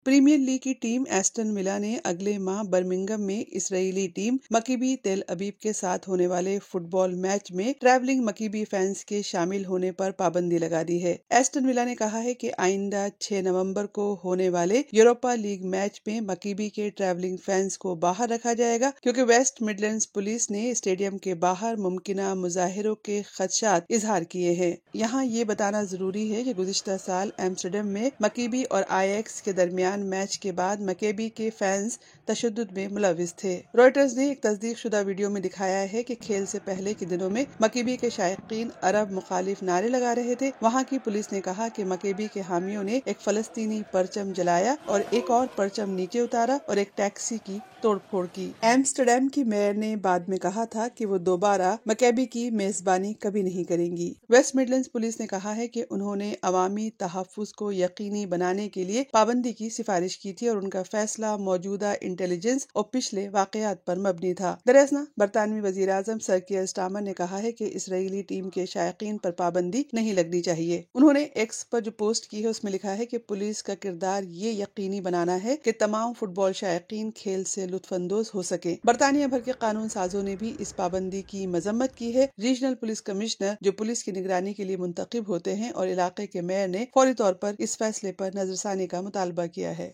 Premiere league کی team Aston ولا نے اگلے ماہ برمنگھم میں اسرائیلی ٹیم مکابی تل ابیب کے ساتھ ہونے والے فٹ بال میچ میں ٹریولنگ مکابی فینس کے شامل ہونے پر پابندی لگا دی ہے۔ ایسٹن ولا نے کہا ہے کہ آئندہ 6 نومبر کو ہونے والے یوروپا لیگ میچ میں مکابی کے ٹریولنگ فینس کو باہر رکھا جائے گا، کیونکہ ویسٹ مڈلینڈز پولیس نے اسٹیڈیم کے باہر ممکنہ مظاہروں کے خدشات اظہار کیے ہیں۔ یہاں یہ بتانا ضروری ہے کہ گزشتہ سال ایمسٹرڈیم میں مکابی اور آئییکس کے درمیان میچ کے بعد مکابی کے فینس تشدد میں ملوث تھے۔ رائٹرز نے ایک تصدیق شدہ ویڈیو میں دکھایا ہے کہ کھیل سے پہلے کے دنوں میں مکابی کے شائقین عرب مخالف نعرے لگا رہے تھے۔ وہاں کی پولیس نے کہا کہ مکابی کے حامیوں نے ایک فلسطینی پرچم جلایا اور ایک اور پرچم نیچے اتارا اور ایک ٹیکسی کی توڑ پھوڑ کی۔ ایمسٹرڈیم کی میئر نے بعد میں کہا تھا کہ وہ دوبارہ مکابی کی میزبانی کبھی نہیں کریں گی۔ ویسٹ مڈلینڈز پولیس نے کہا ہے کہ انہوں نے عوامی تحفظ کو یقینی بنانے کے لیے پابندی کی سفارش کی تھی اور ان کا فیصلہ موجودہ انٹیلیجنس اور پچھلے واقعات پر مبنی تھا۔ دراصل برطانوی وزیر اعظم سر کیئر سٹارمر نے کہا ہے کہ اسرائیلی ٹیم کے شائقین پر پابندی نہیں لگنی چاہیے۔ انہوں نے ایکس پر جو پوسٹ کی ہے اس میں لکھا ہے کہ پولیس کا کردار یہ یقینی بنانا ہے کہ تمام فٹ بال شائقین کھیل سے لطف اندوز ہو سکیں۔ برطانیہ بھر کے قانون سازوں نے بھی اس پابندی کی مذمت کی ہے۔ ریجنل پولیس کمشنر جو پولیس کی نگرانی کے لیے منتخب ہوتے ہیں اور علاقے کے میئر نے فوری طور پر اس فیصلے پر نظر ثانی کا مطالبہ کیا ہے۔